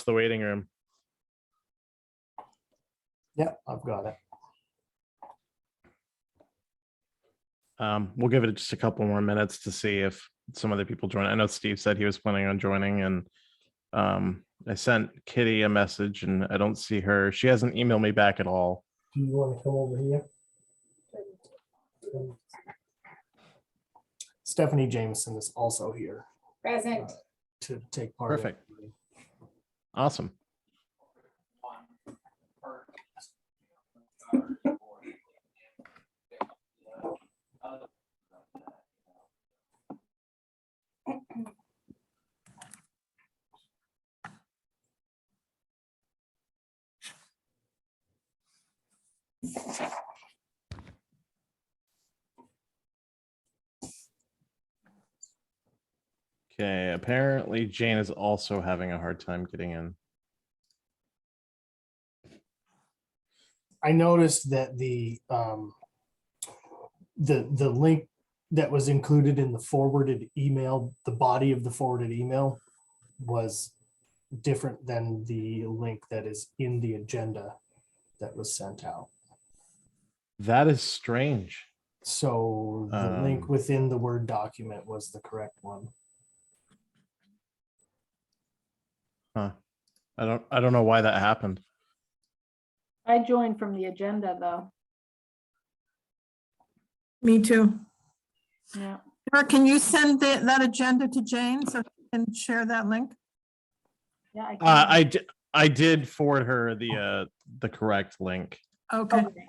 the waiting room. Yeah, I've got it. We'll give it just a couple more minutes to see if some other people join. I know Steve said he was planning on joining, and I sent Kitty a message and I don't see her. She hasn't emailed me back at all. Do you want to come over here? Stephanie Jameson is also here Present. to take part. Perfect. Awesome. Okay, apparently Jane is also having a hard time getting in. I noticed that the link that was included in the forwarded email, the body of the forwarded email was different than the link that is in the agenda that was sent out. That is strange. So the link within the Word document was the correct one. Huh. I don't know why that happened. I joined from the agenda though. Me too. Yeah. Or can you send that agenda to Jane so she can share that link? Yeah. I can. I did forward her the correct link. Okay. Okay.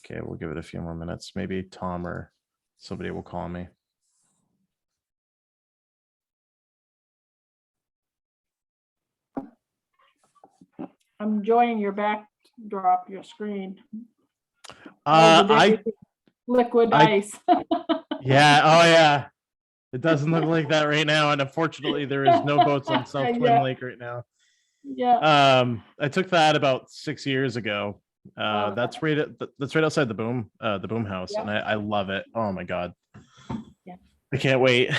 Okay, we'll give it a few more minutes. Maybe Tom or somebody will call me. I'm enjoying your backdrop, your screen. Liquid ice. Yeah. Oh, yeah. It doesn't look like that right now, and unfortunately, there is no boats on South Twin Yeah. Lake right now. Yeah. I took that about 6 years ago. Love That's right outside the boom house, Yep. and I love it. Oh my god. Yeah. I can't wait.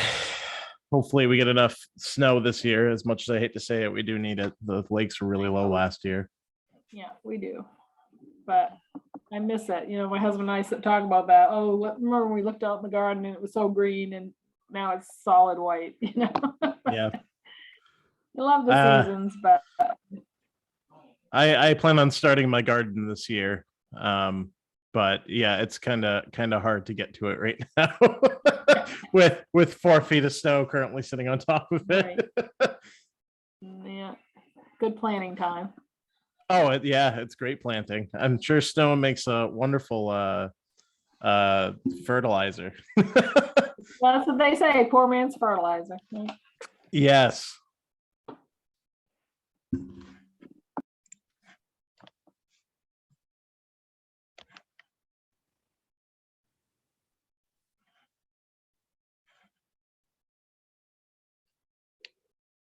Hopefully, we get enough snow this year. As much as I hate to say it, we do need it. The lakes were really low last year. Yeah, we do. But I miss it. You know, my husband and I talk about that. Oh, remember when we looked out in the garden and it was so green, and now it's solid white, you know? Yeah. I love the seasons, but I plan on starting my garden this year. But yeah, it's kind of hard to get to it right now with 4 feet of snow currently sitting on top of it. Right. Yeah, good planning time. Oh, yeah, it's great planting. I'm sure snow makes a wonderful fertilizer. Well, that's what they say, poor man's fertilizer. Yes.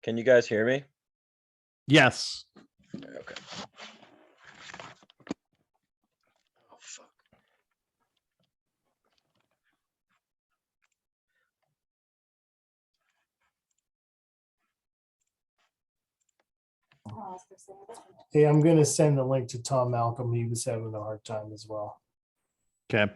Can you guys hear me? Yes. Okay. Oh, fuck. Hey, I'm going to send the link to Tom Malcolm. He was having a hard time as well. Okay.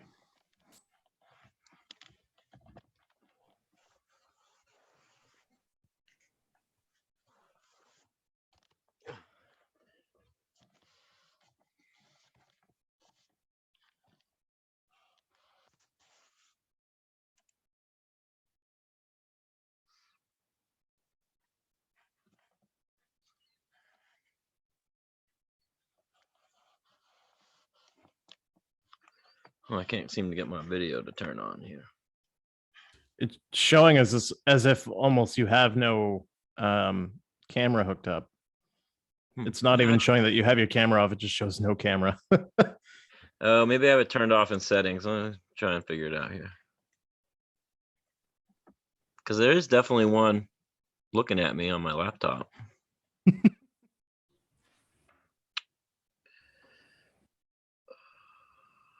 Oh, I can't seem to get my video to turn on here. It's showing as if almost you have no camera hooked up. It's not even showing that you have your camera off. It just shows no camera. Oh, maybe I have it turned off in settings. Let me try and figure it out here. Because there is definitely one looking at me on my laptop.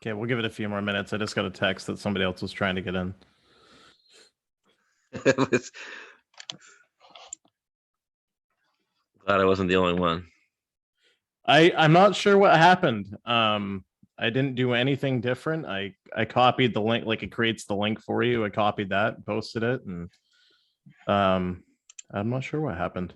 Okay, we'll give it a few more minutes. I just got a text that somebody else was trying to get in. It was- Glad I wasn't the only one. I'm not sure what happened. I didn't do anything different. I copied the link, like it creates the link for you. I copied that, posted it, and I'm not sure what happened.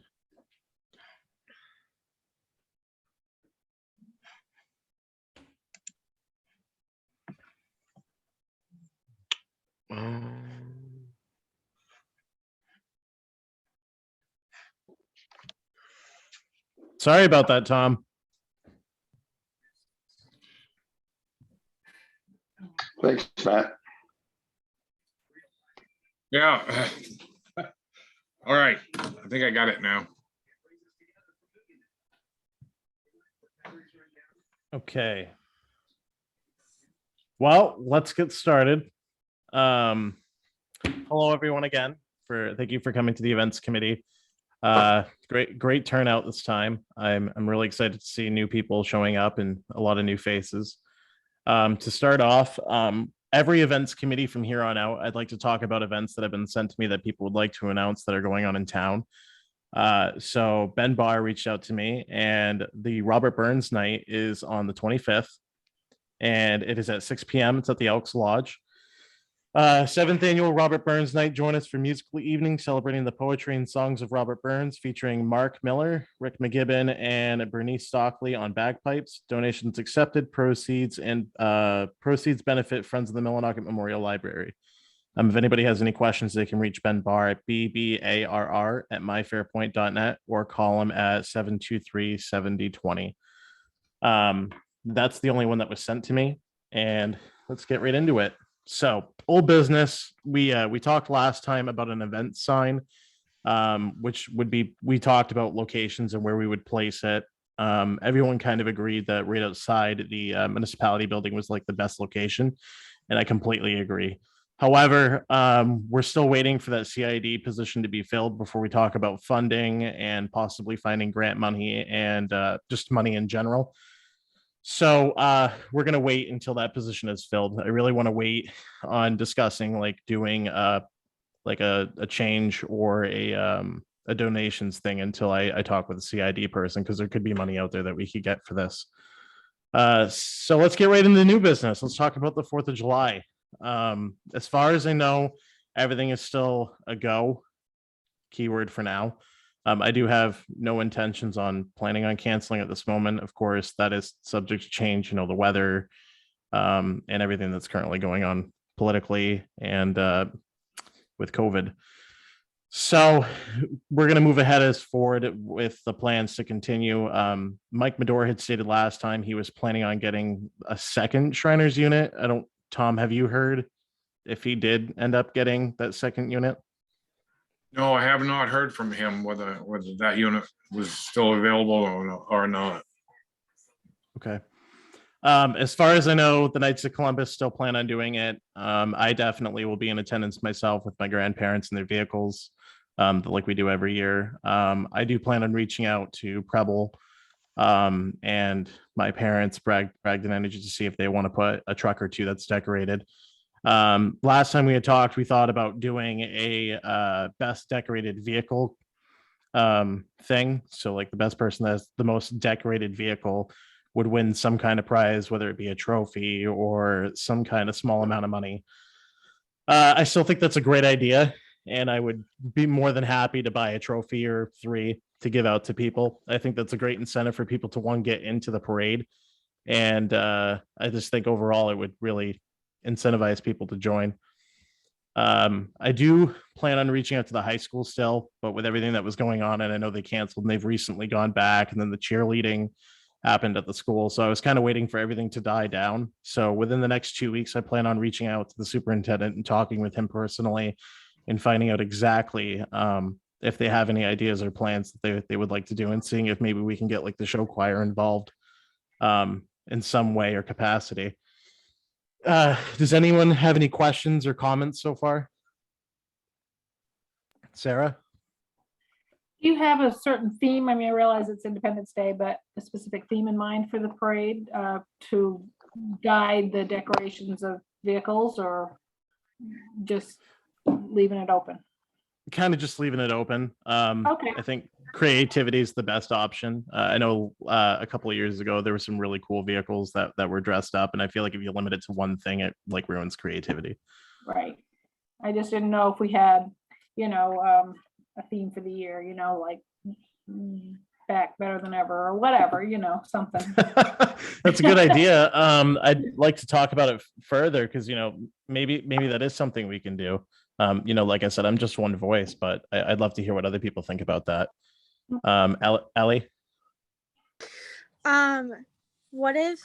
Sorry about that, Tom. Thanks, Matt. Yeah. All right. I think I got it now. Okay. Well, let's get started. Hello, everyone again. Thank you for coming to the events committee. Great turnout this time. I'm really excited to see new people showing up and a lot of new faces. To start off, every events committee from here on out, I'd like to talk about events that have been sent to me that people would like to announce that are going on in town. So Ben Barr reached out to me, and the Robert Burns night is on the 25th, and it is at 6 p.m. It's at the Elks Lodge. 7th annual Robert Burns night. Join us for musical evening celebrating the poetry and songs of Robert Burns, featuring Mark Miller, Rick McGibbon, and Bernice Stockley on bagpipes. Donations accepted. Proceeds benefit Friends of the Millinocket Memorial Library. If anybody has any questions, they can reach Ben Barr at bbarr@myfairpoint.net or call him at 723-7020. That's the only one that was sent to me, and let's get right into it. So, old business. We talked last time about an event sign, which would be, we talked about locations and where we would place it. Everyone kind of agreed that right outside the municipality building was like the best location, and I completely agree. However, we're still waiting for that CID position to be filled before we talk about funding and possibly finding grant money and just money in general. So we're going to wait until that position is filled. I really want to wait on discussing like doing like a change or a donations thing until I talk with the CID person, because there could be money out there that we could get for this. So let's get right into the new business. Let's talk about the 4th of July. As far as I know, everything is still a go. Keyword for now. I do have no intentions on planning on canceling at this moment. Of course, that is subject to change, the weather, and everything that's currently going on politically and with COVID. So we're going to move ahead as forward with the plans to continue. Mike Medor had stated last time he was planning on getting a second Shriners unit. Tom, have you heard if he did end up getting that second unit? No, I have not heard from him whether that unit was still available or not. Okay. As far as I know, the Knights of Columbus still plan on doing it. I definitely will be in attendance myself with my grandparents and their vehicles, like we do every year. I do plan on reaching out to Preble and my parents, Bragdon Energy, to see if they want to put a truck or two that's decorated. Last time we had talked, we thought about doing a best decorated vehicle thing. So like the best person that's the most decorated vehicle would win some kind of prize, whether it be a trophy or some kind of small amount of money. I still think that's a great idea, and I would be more than happy to buy a trophy or 3 to give out to people. I think that's a great incentive for people to, one, get into the parade, and I just think overall it would really incentivize people to join. I do plan on reaching out to the high school still, but with everything that was going on, and I know they canceled and they've recently gone back, and then the cheerleading happened at the school. So I was kind of waiting for everything to die down. So within the next 2 weeks, I plan on reaching out to the superintendent and talking with him personally and finding out exactly if they have any ideas or plans that they would like to do, and seeing if maybe we can get like the show choir involved in some way or capacity. Does anyone have any questions or comments so far? Sarah? Do you have a certain theme? I mean, I realize it's Independence Day, but a specific theme in mind for the parade to guide the decorations of vehicles, or just leaving it open? kind of just leaving it open. Okay. I think creativity is the best option. I know a couple of years ago there were some really cool vehicles that were dressed up, and I feel like if you limit it to one thing, it like ruins creativity. Right. I just didn't know if we had, a theme for the year, like back better than ever or whatever, something. That's a good idea. I'd like to talk about it further because maybe that is something we can do. Like I said, I'm just one voice, but I'd love to hear what other people think about that. Ellie? What if,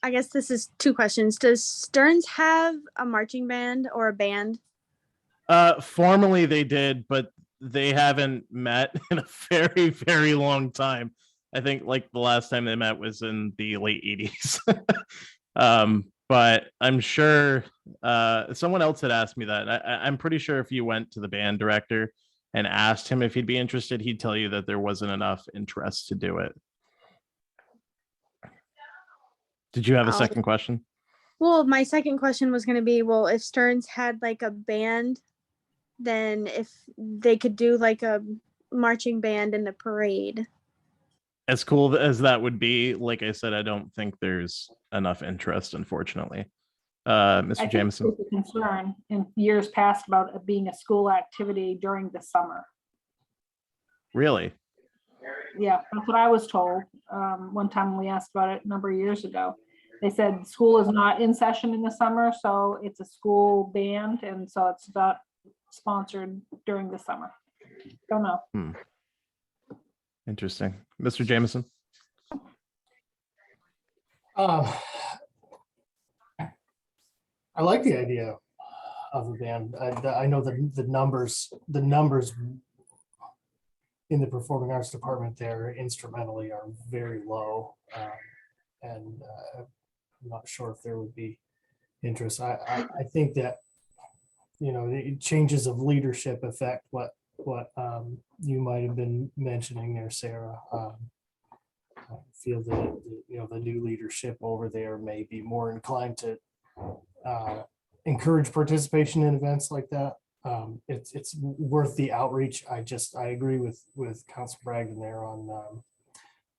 I guess this is two questions. Does Stearns have a marching band or a band? Formally they did, but they haven't met in a very, very long time. I think like the last time they met was in the late 80s. But I'm sure someone else had asked me that. I'm pretty sure if you went to the band director and asked him if he'd be interested, he'd tell you that there wasn't enough interest to do it. Did you have a second question? Well, my second question was going to be, well, if Stearns had like a band, then if they could do like a marching band in the parade. As cool as that would be, like I said, I don't think there's enough interest, unfortunately. Mr. Jameson. There's a concern in years past about it being a school activity during the summer. Really? Yeah, that's what I was told. One time when we asked about it a number of years ago, they said school is not in session in the summer, so it's a school band, and so it's not sponsored during the summer. Don't know. Interesting. Mr. Jameson? I like the idea of a band. I know that the numbers in the performing arts department there instrumentally are very low, and I'm not sure if there would be interest. I think that the changes of leadership affect what you might have been mentioning there, Sarah. I feel that the new leadership over there may be more inclined to encourage participation in events like that. It's worth the outreach. I agree with Council Bragdon there on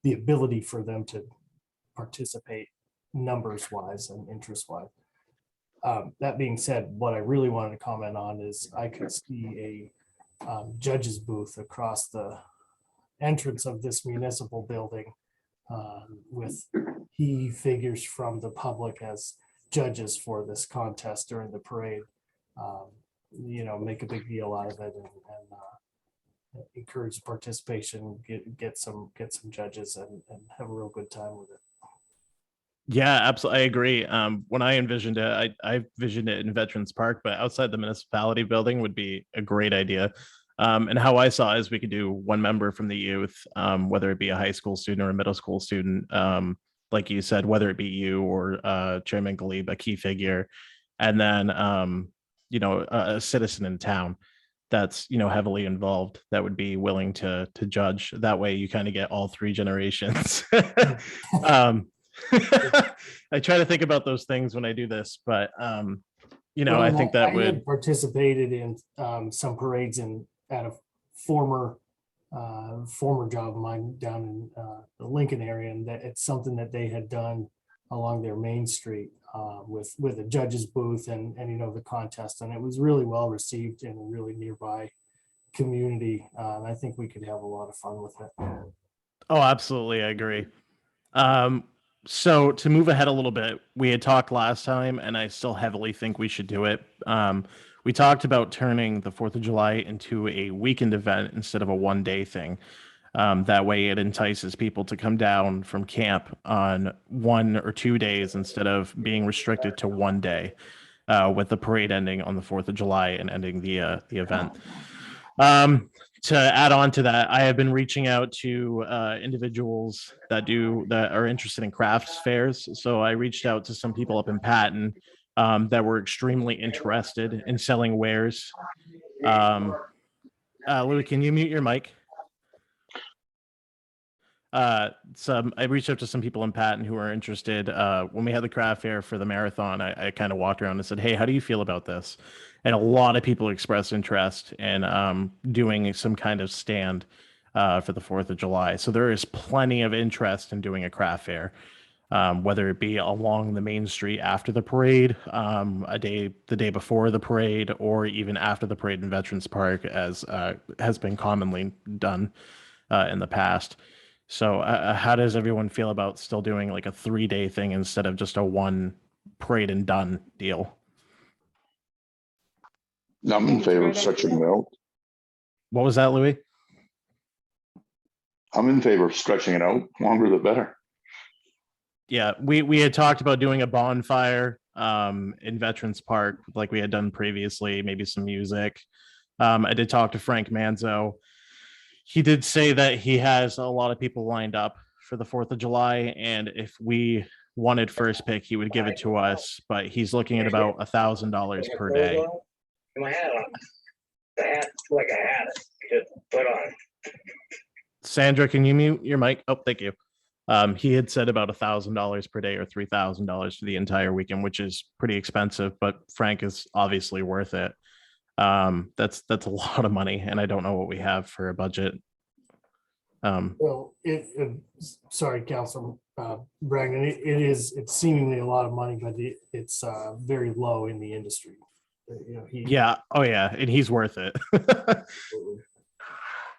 the ability for them to participate numbers wise and interest wise. That being said, what I really wanted to comment on is I could see a judge's booth across the entrance of this municipal building with key figures from the public as judges for this contest during the parade. Make a big deal out of it and encourage participation, get some judges and have a real good time with it. Yeah, absolutely. I agree. When I envisioned it, I envisioned it in Veterans Park, but outside the municipality building would be a great idea. And how I saw it is we could do one member from the youth, whether it be a high school student or a middle school student, like you said, whether it be you or Chairman Golieb, a key figure, and then a citizen in town that's heavily involved that would be willing to judge. That way you kind of get all three generations. I try to think about those things when I do this, but I think that I had participated in some parades at a former job of mine down in the Lincoln area, and that it's something that they had done along their main street with a judge's booth and the contest, and it was really well received in a really nearby community. And I think we could have a lot of fun with it. Oh, absolutely, I agree. So to move ahead a little bit, we had talked last time, and I still heavily think we should do it. We talked about turning the 4th of July into a weekend event instead of a one-day thing. That way it entices people to come down from camp on 1 or 2 days instead of being restricted to one day, with the parade ending on the 4th of July and ending the event. To add on to that, I have been reaching out to individuals that are interested in crafts fairs. So I reached out to some people up in Patton that were extremely interested in selling wares. Louis, can you mute your mic? I reached out to some people in Patton who are interested. When we had the craft fair for the marathon, I kind of walked around and said, "Hey, how do you feel about this?" And a lot of people expressed interest in doing some kind of stand for the 4th of July. So there is plenty of interest in doing a craft fair, whether it be along the main street after the parade, the day before the parade, or even after the parade in Veterans Park, as has been commonly done in the past. So how does everyone feel about still doing like a 3-day thing instead of just a one parade and done deal? I'm in Think it's a favor of great stretching idea. it out. What was that, Louis? I'm in favor of stretching it out. Longer the better. Yeah, we had talked about doing a bonfire in Veterans Park like we had done previously, maybe some music. I did talk to Frank Manzo. He did say that he has a lot of people lined up for the 4th of July, and if we wanted first pick, he would give it to us, but he's looking at about $1,000 per day. My hat on. The hat, like a hat to put on. Sandra, can you mute your mic? Oh, thank you. He had said about $1,000 per day or $3,000 for the entire weekend, which is pretty expensive, but Frank is obviously worth it. That's a lot of money, and I don't know what we have for a budget. Well, sorry, Councilman Bragdon, it's seemingly a lot of money, but it's very low in the industry. Yeah. Oh yeah. And he's worth it.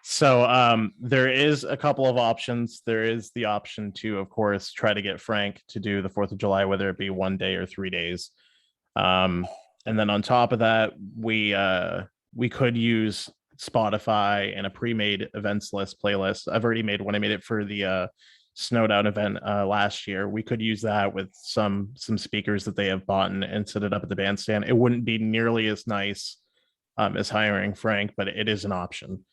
So there is a couple of options. There is the option to, of course, try to get Frank to do the 4th of July, whether it be 1 day or 3 days. And then on top of that, we could use Spotify and a pre-made events list playlist. I've already made one. I made it for the Snowdown event last year. We could use that with some speakers that they have bought and set it up at the bandstand. It wouldn't be nearly as nice as hiring Frank, but it is an option.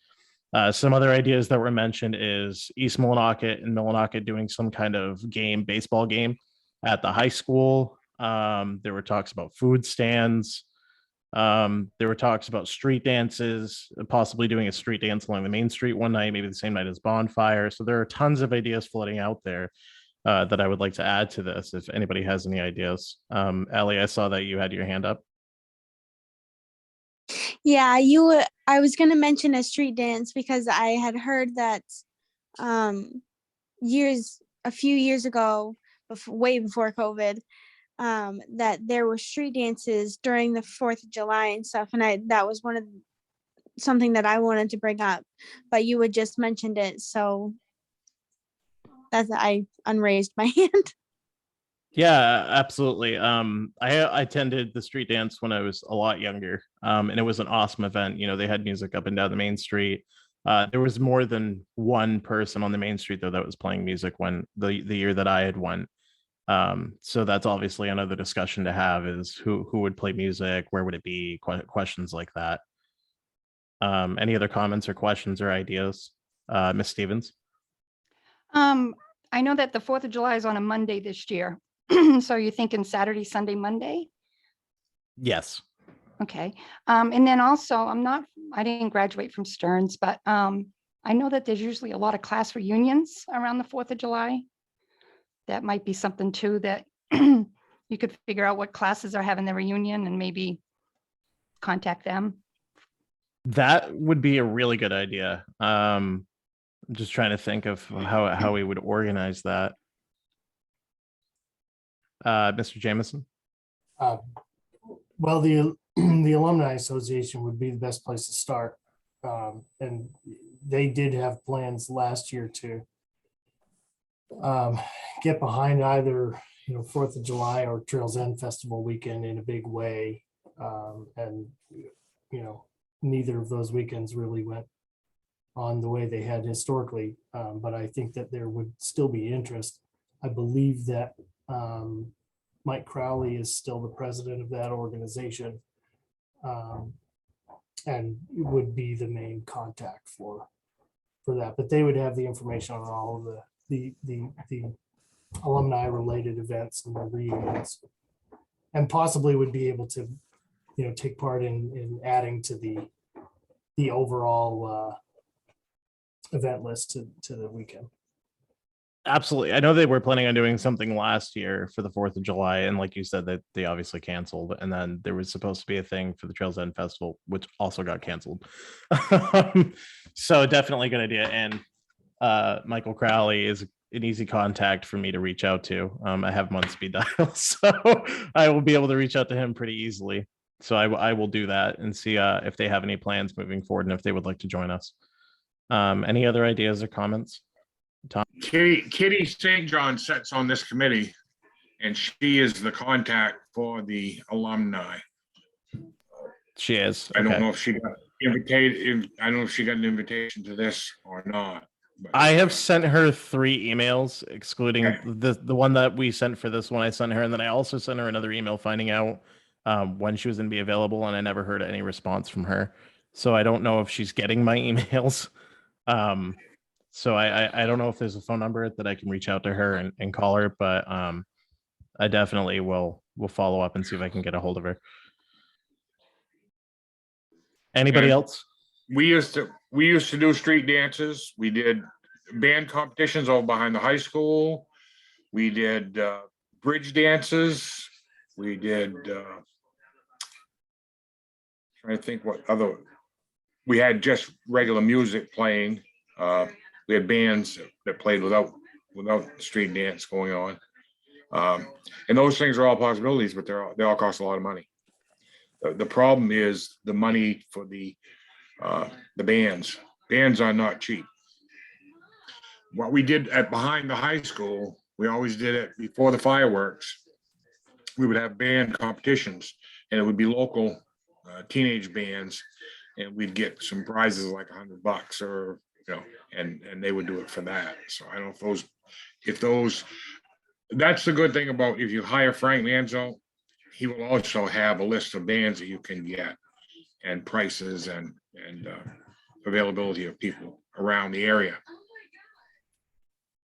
Some other ideas that were mentioned is East Millinocket and Millinocket doing some kind of baseball game at the high school. There were talks about food stands. There were talks about street dances, possibly doing a street dance along the main street one night, maybe the same night as bonfire. So there are tons of ideas floating out there that I would like to add to this if anybody has any ideas. Ellie, I saw that you had your hand up. Yeah, I was going to mention a street dance because I had heard that a few years ago, way before COVID, that there were street dances during the 4th of July and stuff. And that was something that I wanted to bring up, but you had just mentioned it. So I unraised my hand. Yeah, absolutely. I attended the street dance when I was a lot younger, and it was an awesome event. You know, they had music up and down the main street. There was more than one person on the main street though that was playing music when the year that I had won. So that's obviously another discussion to have, is who would play music, where would it be, questions like that. Any other comments or questions or ideas? Ms. Stevens? I know that the 4th of July is on a Monday this year. So you're thinking Saturday, Sunday, Monday? Yes. Okay. And then also, I didn't graduate from Stearns, but I know that there's usually a lot of class reunions around the 4th of July. That might be something too, that you could figure out what classes are having their reunion and maybe contact them. That would be a really good idea. I'm just trying to think of how we would organize that. Mr. Jameson? Well, the Alumni Association would be the best place to start. And they did have plans last year to get behind either 4th of July or Trails End Festival weekend in a big way. And neither of those weekends really went on the way they had historically. But I think that there would still be interest. I believe that Mike Crowley is still the president of that organization, and would be the main contact for that. But they would have the information on all of the alumni related events and the reunions, and possibly would be able to take part in adding to the overall event list to the weekend. Absolutely. I know they were planning on doing something last year for the 4th of July. And like you said, that they obviously canceled. And then there was supposed to be a thing for the Trails End Festival, which also got canceled. So definitely a good idea. And Michael Crowley is an easy contact for me to reach out to. I have him on speed dial, so I will be able to reach out to him pretty easily. So I will do that and see if they have any plans moving forward and if they would like to join us. Any other ideas or comments? Kitty St. John sits on this committee, and she is the contact for the alumni. She is. I don't Okay. know if she got invited. I don't know if she got an invitation to this or not. But I have sent her 3 emails, excluding Okay. the one that we sent for this one. I sent her, and then I also sent her another email finding out when she was going to be available, and I never heard any response from her. So I don't know if she's getting my emails. So I don't know if there's a phone number that I can reach out to her and call her, but I definitely will follow up and see if I can get a hold of her. Anybody And else? we used to do street dances. We did band competitions over behind the high school. We did bridge dances. We did trying to think what other. We had just regular music playing. We had bands that played without street dance going on. And those things are all possibilities, but they all cost a lot of money. The problem is the money for the bands. Bands are not cheap. What we did at behind the high school, we always did it before the fireworks. We would have band competitions, and it would be local teenage bands, and we'd get some prizes like $100 or and they would do it for that. So I don't know if those. That's the good thing about if you hire Frank Manzo, he will also have a list of bands that you can get and prices and availability of people around the area.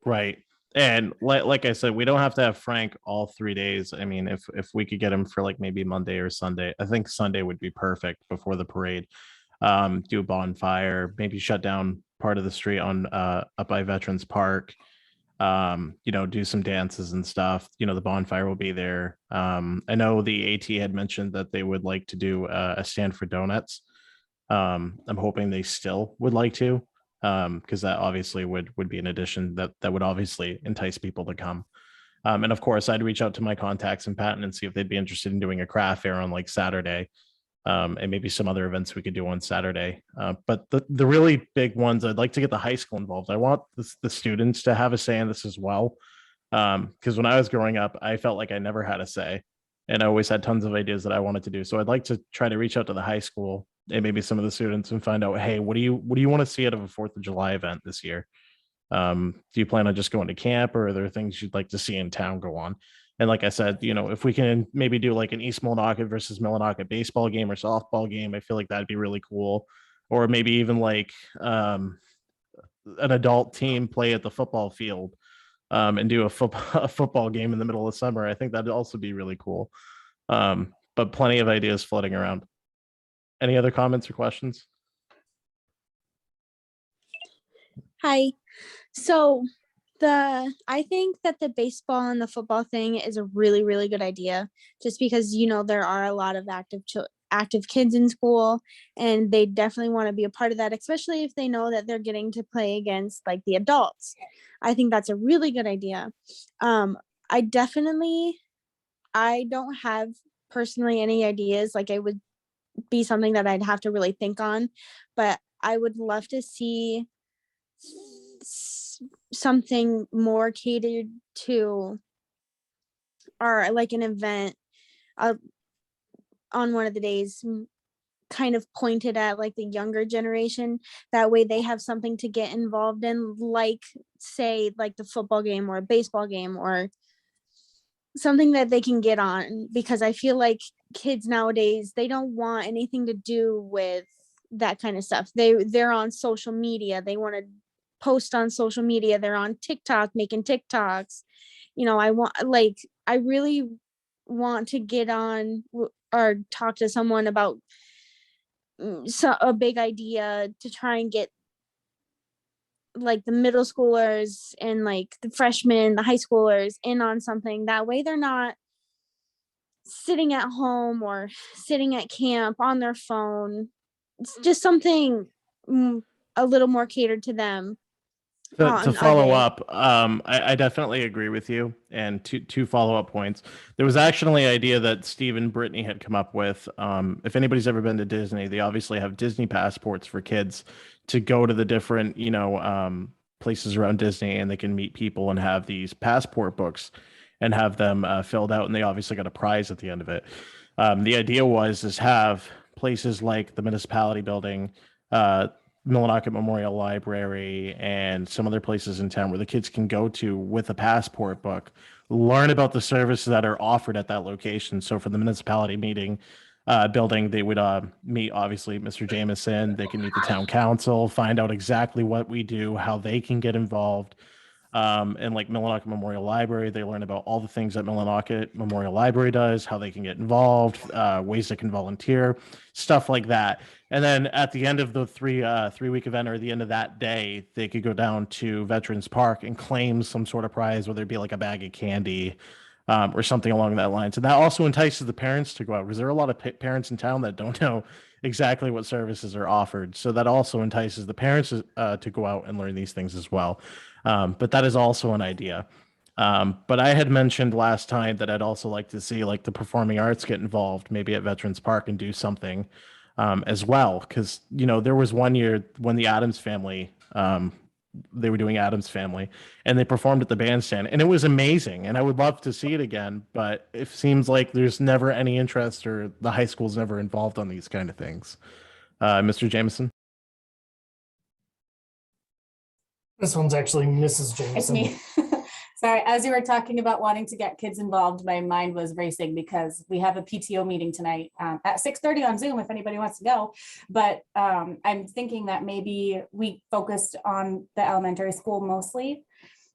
Right. And like I said, we don't have to have Frank all 3 days. I mean, if we could get him for like maybe Monday or Sunday, I think Sunday would be perfect before the parade. Do a bonfire, maybe shut down part of the street on up by Veterans Park. Do some dances and stuff. The bonfire will be there. I know the AT had mentioned that they would like to do a stand for donuts. I'm hoping they still would like to, because that obviously would be an addition that would obviously entice people to come. And of course, I'd reach out to my contacts in Patton and see if they'd be interested in doing a craft fair on like Saturday. And maybe some other events we could do on Saturday. But the really big ones, I'd like to get the high school involved. I want the students to have a say in this as well. Because when I was growing up, I felt like I never had a say, and I always had tons of ideas that I wanted to do. So I'd like to try to reach out to the high school and maybe some of the students and find out, hey, what do you want to see out of a 4th of July event this year? Do you plan on just going to camp, or are there things you'd like to see in town go on? And like I said, if we can maybe do like an East Millinocket versus Millinocket baseball game or softball game, I feel like that'd be really cool. Or maybe even like an adult team play at the football field and do a football game in the middle of summer. I think that'd also be really cool. But plenty of ideas floating around. Any other comments or questions? Hi. So I think that the baseball and the football thing is a really, really good idea, just because, there are a lot of active kids in school, and they definitely want to be a part of that, especially if they know that they're getting to play against like the adults. I think that's a really good idea. I don't have personally any ideas. Like, it would be something that I'd have to really think on, but I would love to see something more catered to, or like an event on one of the days, kind of pointed at like the younger generation. That way they have something to get involved in, like say like the football game or a baseball game, or something that they can get on, because I feel like kids nowadays, they don't want anything to do with that kind of stuff. They're on social media. They want to post on social media. They're on TikTok making TikToks. I really want to get on or talk to someone about a big idea to try and get like the middle schoolers and like the freshmen, the high schoolers in on something. That way they're not sitting at home or sitting at camp on their phone. It's just something a little more catered to them. To on a follow day. up, I definitely agree with you. And two follow-up points. There was actually an idea that Steve and Brittany had come up with. If anybody's ever been to Disney, they obviously have Disney passports for kids to go to the different, places around Disney, and they can meet people and have these passport books and have them filled out, and they obviously got a prize at the end of it. The idea is have places like the municipality building, Millinocket Memorial Library, and some other places in town where the kids can go to with a passport book, learn about the services that are offered at that location. So for the municipality building, they would meet, obviously, Mr. Jameson. They can meet the town council, find out exactly what we do, how they can get involved. And like Millinocket Memorial Library, they learn about all the things that Millinocket Memorial Library does, how they can get involved, ways they can volunteer, stuff like that. And then at the end of the three-week event, or the end of that day, they could go down to Veterans Park and claim some sort of prize, whether it be like a bag of candy, or something along that line. So that also entices the parents to go out, because there are a lot of parents in town that don't know exactly what services are offered. So that also entices the parents to go out and learn these things as well. But that is also an idea. But I had mentioned last time that I'd also like to see like the performing arts get involved, maybe at Veterans Park, and do something as well. Because, there was one year when the Addams Family, they were doing Addams Family, and they performed at the bandstand, and it was amazing. And I would love to see it again, but it seems like there's never any interest, or the high school's never involved on these kind of things. Mr. Jameson? This one's actually Mrs. It's Jameson. me. Sorry, as you were talking about wanting to get kids involved, my mind was racing because we have a PTO meeting tonight at 6:30 on Zoom if anybody wants to go. But I'm thinking that maybe we focused on the elementary school mostly.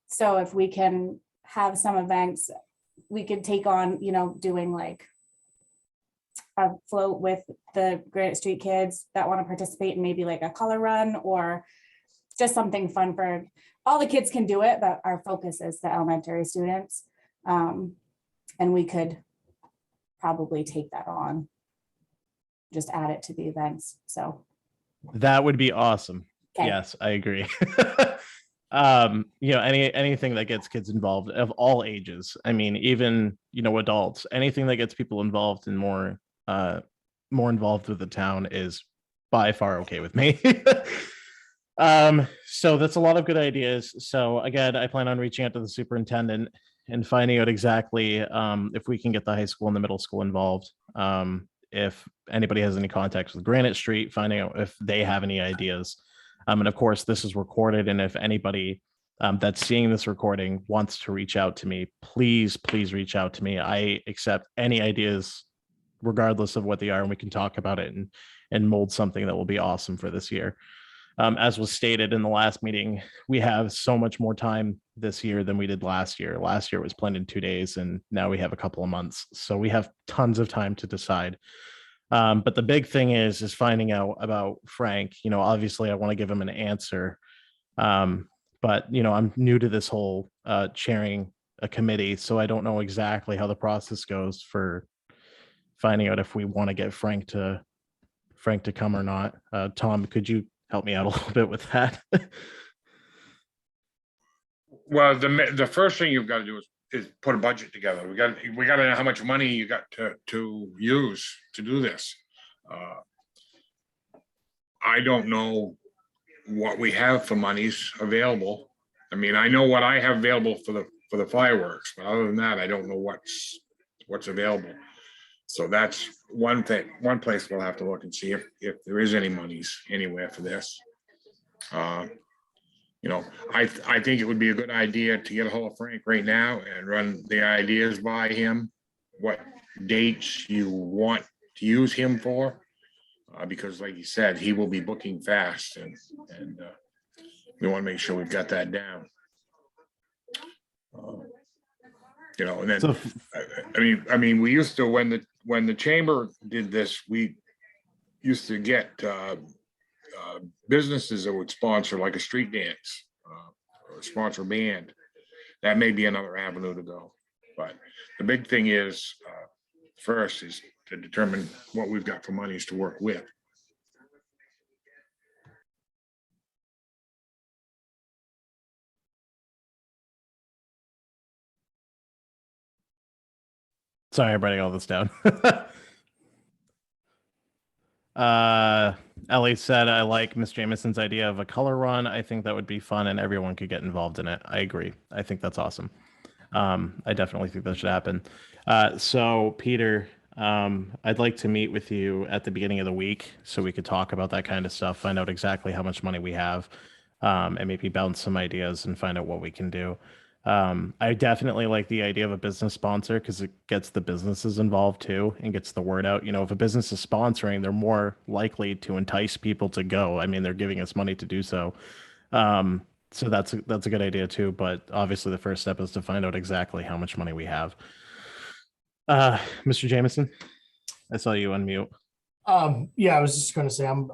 So if we can have some events, we could take on, doing like a float with the Granite Street kids that want to participate in maybe like a color run, or just something fun for all the kids can do it, but our focus is the elementary students. And we could probably take that on, just add it to the events. So that would be awesome. Okay. Yes, I agree. Anything that gets kids involved of all ages. I mean, even, adults, anything that gets people involved and more involved with the town is by far okay with me. So that's a lot of good ideas. So again, I plan on reaching out to the superintendent and finding out exactly if we can get the high school and the middle school involved. If anybody has any contacts with Granite Street, finding out if they have any ideas. And of course, this is recorded. And if anybody that's seeing this recording wants to reach out to me, please reach out to me. I accept any ideas, regardless of what they are, and we can talk about it and mold something that will be awesome for this year. As was stated in the last meeting, we have so much more time this year than we did last year. Last year it was planned in 2 days, and now we have a couple of months. So we have tons of time to decide. But the big thing is finding out about Frank. Obviously I want to give him an answer. But, I'm new to this whole chairing a committee, so I don't know exactly how the process goes for finding out if we want to get Frank to come or not. Tom, could you help me out a little bit with that? Well, the first thing you've got to do is put a budget together. We got to know how much money you got to use to do this. I don't know what we have for monies available. I mean, I know what I have available for the fireworks, but other than that, I don't know what's available. So that's one place we'll have to look and see if there is any monies anywhere for this. I think it would be a good idea to get a hold of Frank right now and run the ideas by him, what dates you want to use him for, because like you said, he will be booking fast, and we want to make sure we've got that down. And then, So, I mean, we used to, when the chamber did this, we used to get businesses that would sponsor like a street dance. sponsor band, that may be another avenue to go. But the big thing is, first is to determine what we've got for monies to work with. Sorry, I'm writing all this down. Ellie said, I like Miss Jameson's idea of a color run. I think that would be fun and everyone could get involved in it. I agree. I think that's awesome. I definitely think that should happen. So Peter, I'd like to meet with you at the beginning of the week so we could talk about that kind of stuff, find out exactly how much money we have, and maybe bounce some ideas and find out what we can do. I definitely like the idea of a business sponsor because it gets the businesses involved too and gets the word out. You know, if a business is sponsoring, they're more likely to entice people to go. I mean, they're giving us money to do so. So that's a good idea too. But obviously, the first step is to find out exactly how much money we have. Mr. Jameson, I saw you unmute. Yeah, I was just going to say I'm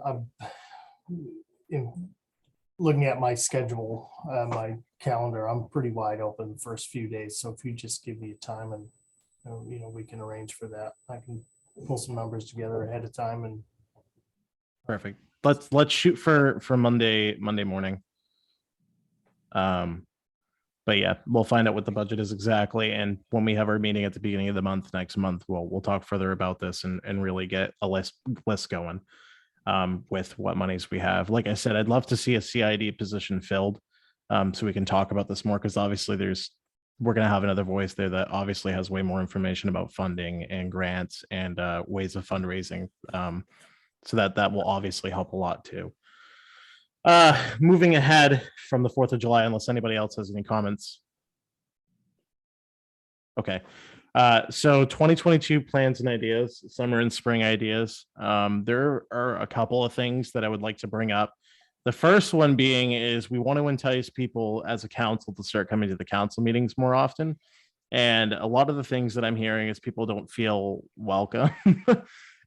looking at my schedule, my calendar. I'm pretty wide open the first few days. So if you just give me a time and we can arrange for that. I can pull some numbers together ahead of time and. Perfect. Let's shoot for Monday morning. But yeah, we'll find out what the budget is exactly. And when we have our meeting at the beginning of the month, next month, we'll talk further about this and really get a list going with what monies we have. Like I said, I'd love to see a CID position filled so we can talk about this more because obviously we're going to have another voice there that obviously has way more information about funding and grants and ways of fundraising. So that will obviously help a lot too. Moving ahead from the 4th of July, unless anybody else has any comments. Okay. So 2022 plans and ideas, summer and spring ideas. There are a couple of things that I would like to bring up. The first one being is we want to entice people as a council to start coming to the council meetings more often. And a lot of the things that I'm hearing is people don't feel welcome.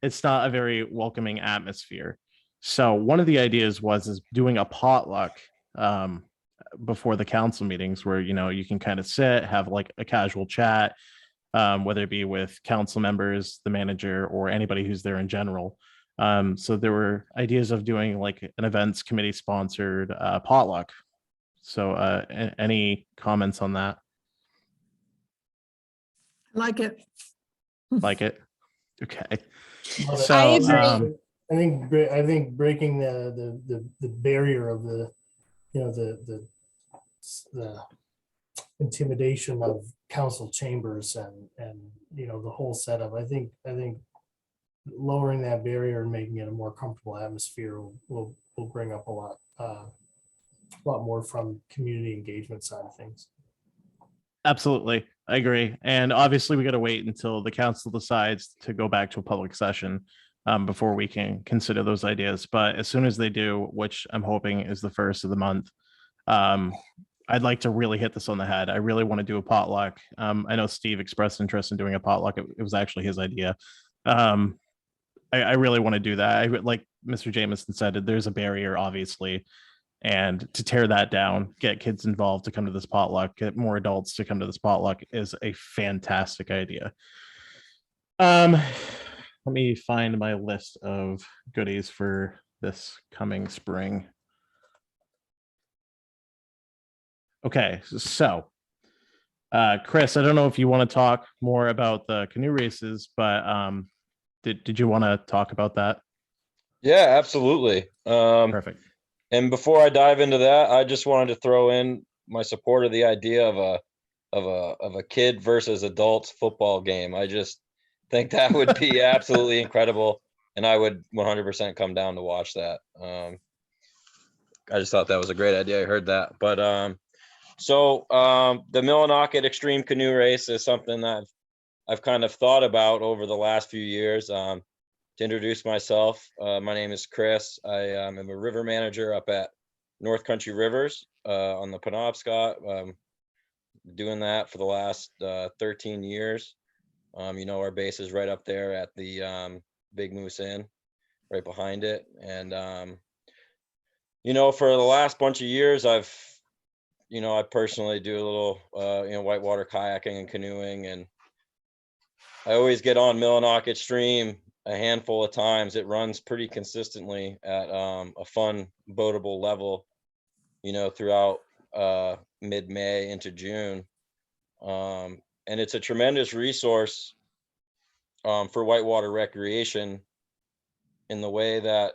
It's not a very welcoming atmosphere. So one of the ideas is doing a potluck before the council meetings where, you can kind of sit, have like a casual chat, whether it be with council members, the manager, or anybody who's there in general. So there were ideas of doing like an events committee sponsored potluck. So any comments on that? Like it. Like it? Okay. So I agree. I think breaking the barrier of the intimidation of council chambers and the whole setup. I think lowering that barrier and making it a more comfortable atmosphere will bring up a lot more from community engagement side of things. Absolutely. I agree. And obviously we got to wait until the council decides to go back to a public session before we can consider those ideas. But as soon as they do, which I'm hoping is the first of the month, I'd like to really hit this on the head. I really want to do a potluck. I know Steve expressed interest in doing a potluck. It was actually his idea. I really want to do that. Like Mr. Jameson said, there's a barrier, obviously. And to tear that down, get kids involved to come to this potluck, get more adults to come to this potluck is a fantastic idea. Let me find my list of goodies for this coming spring. Okay, so Chris, I don't know if you want to talk more about the canoe races, but did you want to talk about that? Yeah, absolutely. Perfect. And before I dive into that, I just wanted to throw in my support of the idea of a kid versus adults football game. I just think that would be absolutely incredible, and I would 100% come down to watch that. I just thought that was a great idea. I heard that, but the Millinocket Extreme Canoe Race is something that I've kind of thought about over the last few years. To introduce myself, my name is Chris. I am a river manager up at North Country Rivers on the Penobscot. Doing that for the last 13 years. Our base is right up there at the Big Moose Inn, right behind it. And, for the last bunch of years, I've I personally do a little, whitewater kayaking and canoeing, and I always get on Millinocket stream a handful of times. It runs pretty consistently at a fun boatable level, throughout mid-May into June. And it's a tremendous resource for whitewater recreation, in the way that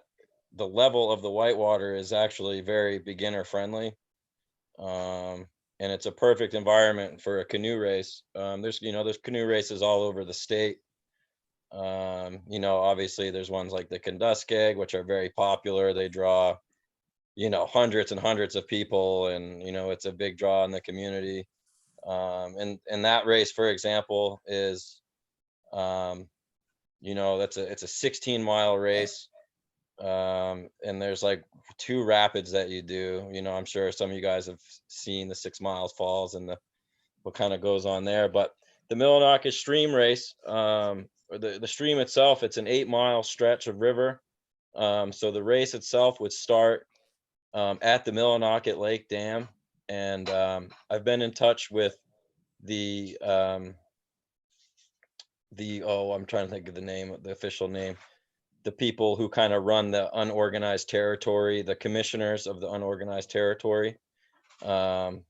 the level of the whitewater is actually very beginner friendly. And it's a perfect environment for a canoe race. There's canoe races all over the state. Obviously there's ones like the Canduskeg, which are very popular. They draw, hundreds and hundreds of people, and, it's a big draw in the community. And that race, for example, is, it's a 16-mile race. And there's like 2 rapids that you do. I'm sure some of you guys have seen the 6 Miles Falls and what kind of goes on there. But the Millinocket stream race, or the stream itself, it's an 8-mile stretch of river. So the race itself would start at the Millinocket Lake Dam. And I've been in touch with the I'm trying to think of the official name, the people who kind of run the unorganized territory, the commissioners of the unorganized territory. And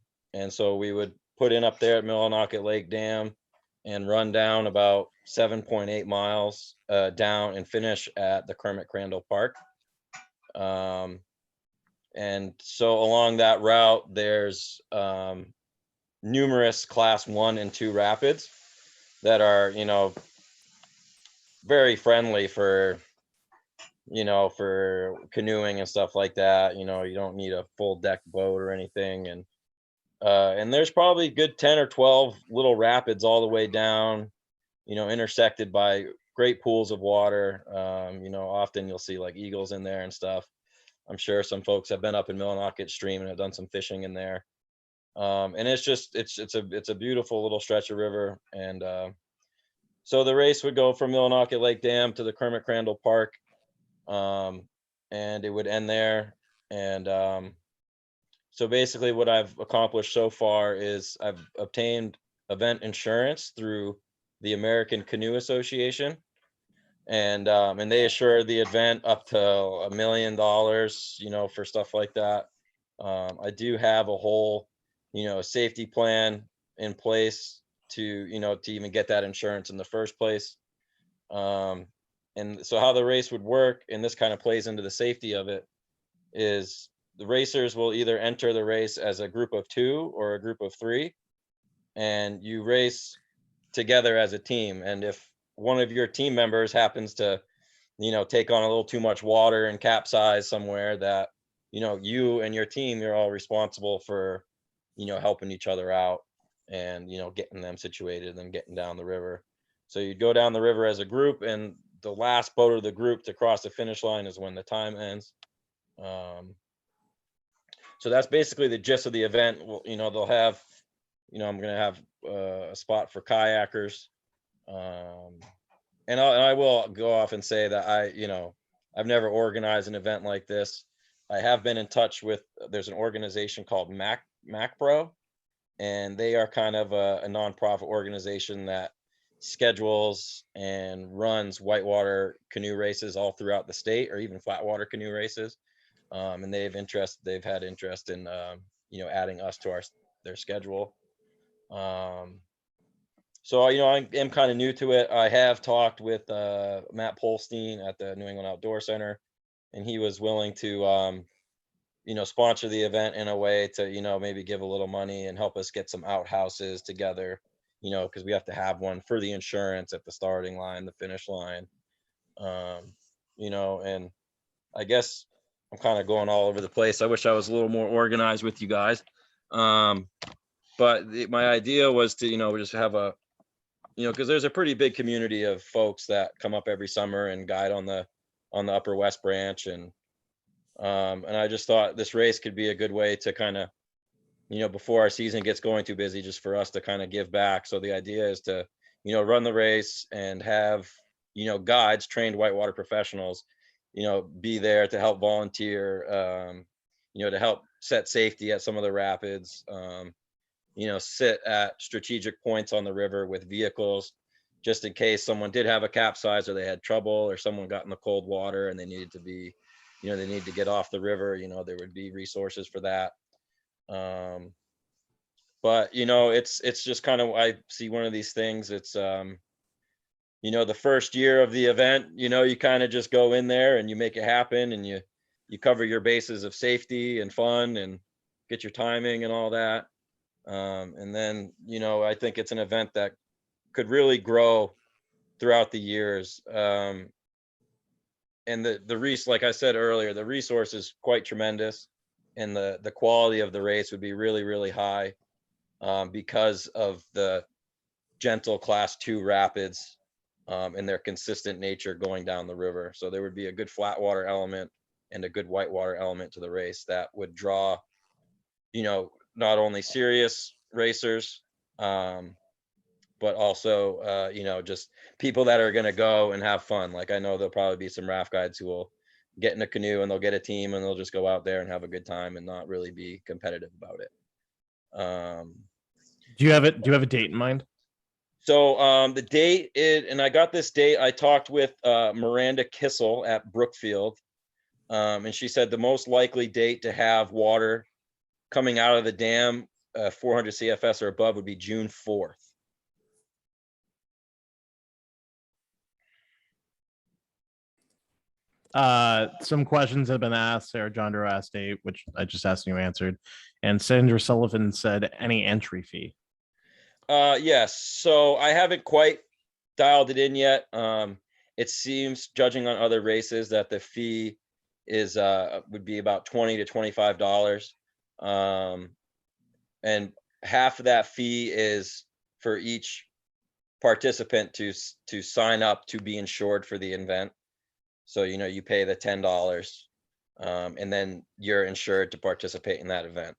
so we would put in up there at Millinocket Lake Dam and run down about 7.8 miles down and finish at the Kermit Crandall Park. And so along that route, there's numerous class 1 and 2 rapids that are, very friendly for canoeing and stuff like that. You don't need a full deck boat or anything. And there's probably good 10 or 12 little rapids all the way down, intersected by great pools of water. Often you'll see like eagles in there and stuff. I'm sure some folks have been up in Millinocket Stream and have done some fishing in there. And it's a beautiful little stretch of river. And so the race would go from Millinocket Lake Dam to the Kermit Crandall Park. And it would end there. And so basically what I've accomplished so far is I've obtained event insurance through the American Canoe Association. And they assure the event up to $1 million, for stuff like that. I do have a whole, safety plan in place to even get that insurance in the first place. And so how the race would work, and this kind of plays into the safety of it, is the racers will either enter the race as a group of 2 or a group of 3, and you race together as a team. And if one of your team members happens to, take on a little too much water and capsize somewhere, that, you and your team, you're all responsible for, helping each other out and, getting them situated and getting down the river. So you'd go down the river as a group, and the last boat of the group to cross the finish line is when the time ends. So that's basically the gist of the event. Well, they'll have, I'm going to have a spot for kayakers. And I will go off and say that I've never organized an event like this. I have been in touch with, there's an organization called MacPro, and they are kind of a nonprofit organization that schedules and runs whitewater canoe races all throughout the state, or even flatwater canoe races. And they've had interest in, adding us to their schedule. So, I am kind of new to it. I have talked with Matt Polstein at the New England Outdoor Center, and he was willing to, sponsor the event in a way to, maybe give a little money and help us get some outhouses together, because we have to have one for the insurance at the starting line, the finish line. And I guess I'm kind of going all over the place. I wish I was a little more organized with you guys. But my idea was to, just have a, because there's a pretty big community of folks that come up every summer and guide on the Upper West Branch. And I just thought this race could be a good way to kind of, before our season gets going too busy, just for us to kind of give back. So the idea is to, run the race and have, guides, trained whitewater professionals, be there to help volunteer, to help set safety at some of the rapids, sit at strategic points on the river with vehicles, just in case someone did have a capsize or they had trouble or someone got in the cold water and they needed to be, they need to get off the river, there would be resources for that. But it's just kind of, I see one of these things. It's the first year of the event, you kind of just go in there and you make it happen, and you cover your bases of safety and fun and get your timing and all that. And then, I think it's an event that could really grow throughout the years. And like I said earlier, the resource is quite tremendous, and the quality of the race would be really, really high, because of the gentle class 2 rapids, and their consistent nature going down the river. So there would be a good flat water element and a good whitewater element to the race that would draw, not only serious racers, but also, just people that are going to go and have fun. Like, I know there'll probably be some raft guides who will get in a canoe and they'll get a team and they'll just go out there and have a good time and not really be competitive about it. Do you have a date in mind? So the date is, and I got this date, I talked with Miranda Kissel at Brookfield, and she said the most likely date to have water coming out of the dam, 400 CFS or above, would be June 4th. Some questions have been asked. Sarah Jondro asked date, which I just asked and you answered. And Sandra Sullivan said, any entry fee? Yes. So I haven't quite dialed it in yet. It seems, judging on other races, that the fee is would be about $20 to $25. And half of that fee is for each participant to sign up to be insured for the event. So, you pay the $10, and then you're insured to participate in that event.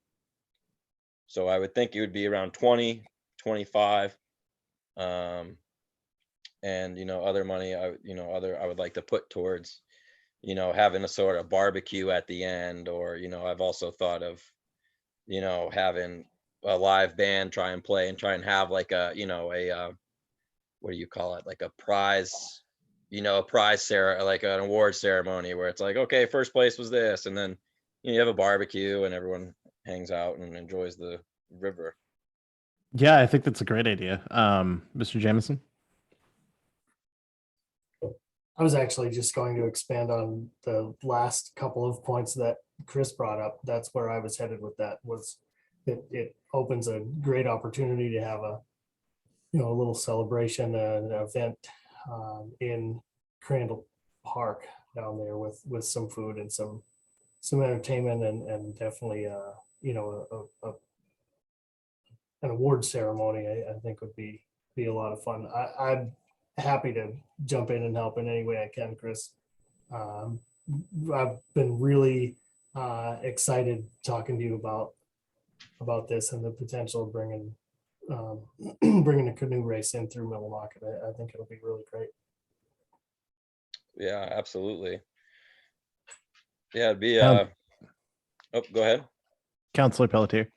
So I would think it would be around 20, 25. And, other money, I would like to put towards, having a sort of barbecue at the end, or, I've also thought of, having a live band try and play and try and have like a, what do you call it? Like a prize, like an award ceremony where it's like, okay, first place was this. And then you have a barbecue and everyone hangs out and enjoys the river. Yeah, I think that's a great idea. Mr. Jameson? I was actually just going to expand on the last couple of points that Chris brought up. That's where I was headed with that, was it opens a great opportunity to have a little celebration, an event in Crandall Park down there with some food and some entertainment, and definitely an award ceremony. I think would be a lot of fun. I'm happy to jump in and help in any way I can, Chris. I've been really excited talking to you about this and the potential of bringing a canoe race in through Millinocket. I think it'll be really great. Yeah, absolutely. Yeah, it'd be oh, go ahead. Councilor Pelletier.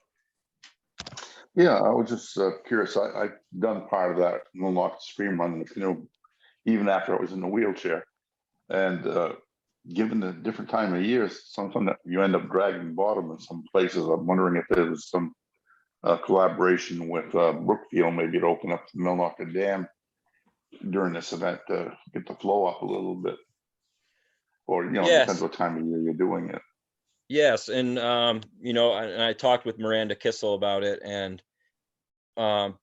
Yeah, I was just curious. I've done part of that Millinocket stream run in the canoe, even after I was in the wheelchair. And given the different time of year, sometimes that you end up dragging bottom in some places. I'm wondering if there was some collaboration with Brookfield, maybe to open up the Millinocket Dam during this event to get the flow up a little bit. Or, Yes. Depends what time of year you're doing it. Yes, and I talked with Miranda Kissel about it, and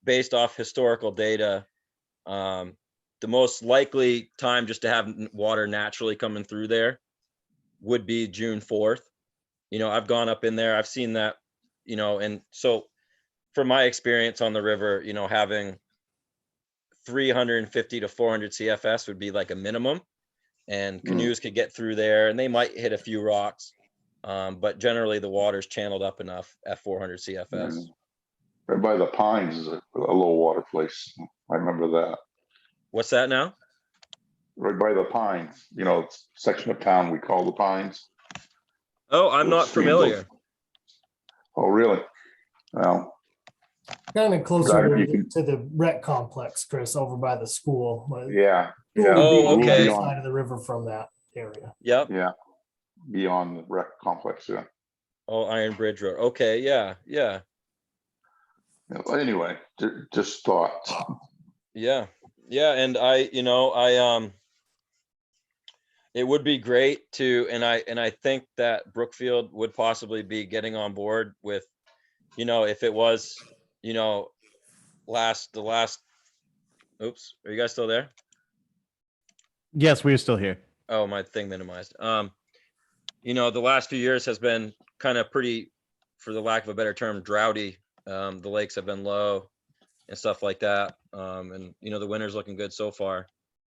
based off historical data, the most likely time just to have water naturally coming through there would be June 4th. I've gone up in there, I've seen that, and so from my experience on the river, having 350 to 400 CFS would be like a minimum, and canoes could get through there and they might hit a few rocks. But generally the water's channeled up enough at 400 CFS. Right by the Pines is a low water place. I remember that. What's that now? Right by the Pines, section of town we call the Pines. Oh, I'm not Stream goes- familiar. Oh, really? Well, Kind of closer Drive, you to can- to the rec complex, Chris, over by the school. but yeah, school yeah. would be Oh, on the okay. other Side of the river from that area. Yep. Yeah, beyond the rec complex, yeah. Oh, Iron Bridge Road. Okay, yeah, yeah, Yeah, well, anyway, just thoughts. yeah, yeah. And it would be great to, and I think that Brookfield would possibly be getting on board with, if it was, the last, oops, are you guys still there? Yes, we're still here. Oh, my thing minimized. The last few years has been kind of pretty, for the lack of a better term, droughty. The lakes have been low and stuff like that. And the winter's looking good so far.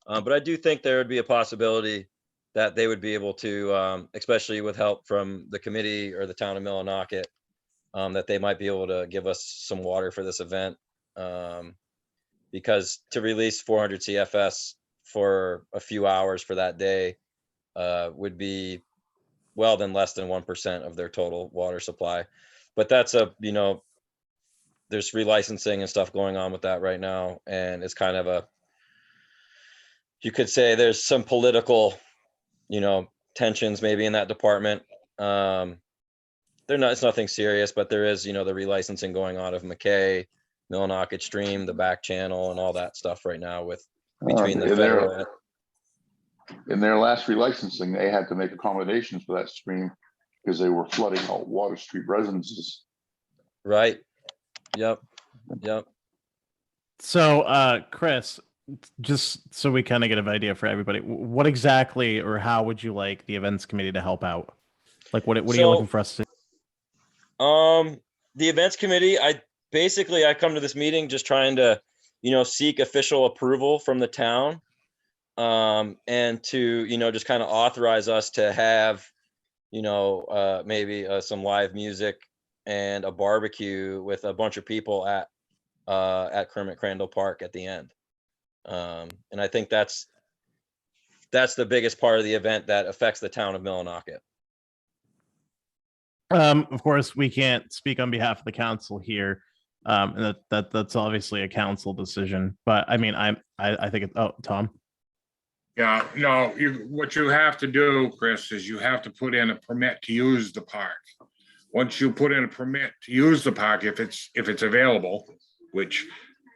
But I do think there would be a possibility that they would be able to, especially with help from the committee or the town of Millinocket, that they might be able to give us some water for this event. Because to release 400 CFS for a few hours for that day would be well than less than 1% of their total water supply. But that's there's relicensing and stuff going on with that right now. And it's kind of you could say there's some political, tensions maybe in that department. It's nothing serious, but there is, the relicensing going on of McKay, Millinocket Stream, the back channel, and all that stuff right now with between the federal. In their last relicensing, they had to make accommodations for that stream because they were flooding out Water Street residences. Right. Yep. Yep. So, Chris, just so we kind of get an idea for everybody, what exactly or how would you like the events committee to help out? Like, what are you looking for us to? The events committee, I come to this meeting just trying to, seek official approval from the town, and to, just kind of authorize us to have, maybe some live music and a barbecue with a bunch of people at Kermit Crandall Park at the end. And I think that's the biggest part of the event that affects the town of Millinocket. Of course, we can't speak on behalf of the council here. And that's obviously a council decision. But I mean, I think it's, oh, Tom. Yeah, no, what you have to do, Chris, is you have to put in a permit to use the park. Once you put in a permit to use the park, if it's available, which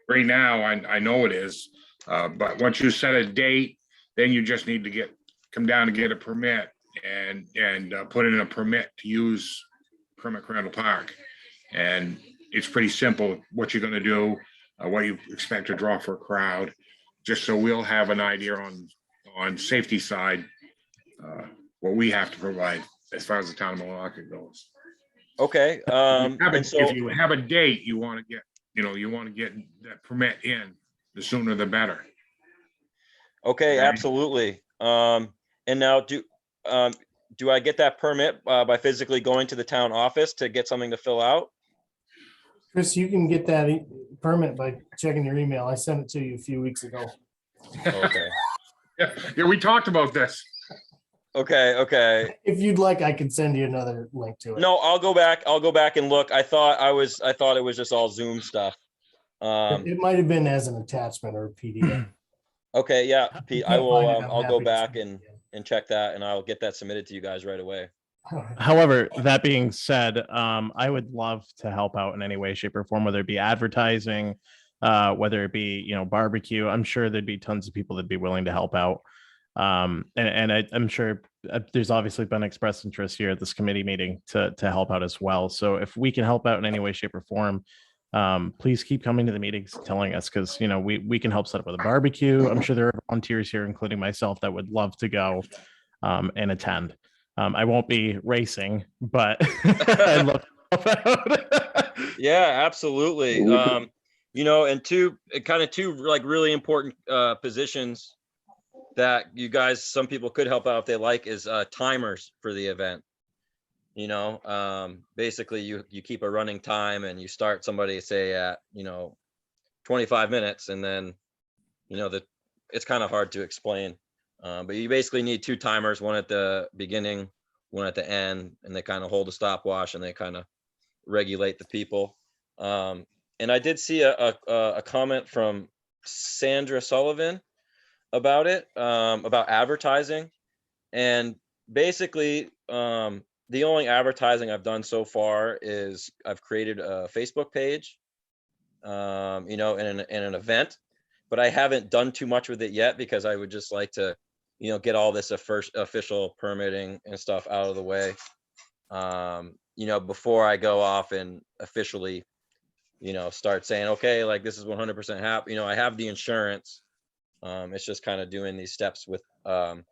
right now I know it is, but once you set a date, then you just need to come down and get a permit and put in a permit to use Kermit Crandall Park. And it's pretty simple what you're going to do, what you expect to draw for a crowd, just so we'll have an idea on safety side, what we have to provide as far as the town of Millinocket goes. Okay. If you have a date, you want to get that permit in, the sooner the better. Okay, absolutely. And now do I get that permit by physically going to the town office to get something to fill out? Chris, you can get that permit by checking your email. I sent it to you a few weeks ago. Okay. Yeah, we talked about this. Okay. If you'd like, I can send you another link to it. No, I'll go back and look. I thought it was just all Zoom stuff. It might have been as an attachment or a PDF. Okay, yeah, Pete, I can't will, find it, I'm I'll go happy to back send it and check that, and I'll get that submitted to you guys right away. However, that being said, I would love to help out in any way, shape, or form, whether it be advertising, whether it be, barbecue. I'm sure there'd be tons of people that'd be willing to help out. I'm sure there's obviously been expressed interest here at this committee meeting to help out as well. So if we can help out in any way, shape, or form, please keep coming to the meetings, telling us, because we can help set up with a barbecue. I'm sure there are volunteers here, including myself, that would love to go and attend. I won't be racing, but I'd love to help out. Yeah, absolutely. And two like really important positions that you guys, some people could help out if they like, is timers for the event. Basically you keep a running time and you start somebody say at 25 minutes, and then it's kind of hard to explain, but you basically need two timers, one at the beginning, one at the end, and they kind of hold a stopwatch and they kind of regulate the people. And I did see a comment from Sandra Sullivan about it, about advertising. And basically, the only advertising I've done so far is I've created a Facebook page, you know, in an event, but I haven't done too much with it yet because I would just like to, you know, get all this official permitting and stuff out of the way, you know, before I go off and officially, you know, start saying, okay, like this is 100% happy. You know, I have the insurance. It's just kind of doing these steps with the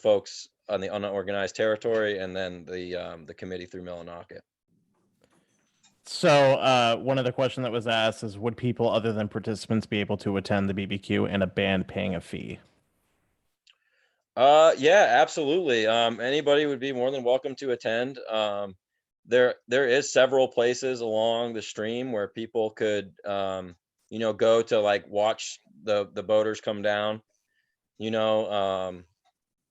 folks on the unorganized territory, and then the committee through Millinocket. So one other question that was asked is, would people other than participants be able to attend the BBQ and a band paying a fee? Yeah, absolutely. Anybody would be more than welcome to attend. There is several places along the stream where people could, you know, go to like watch the boaters come down. You know,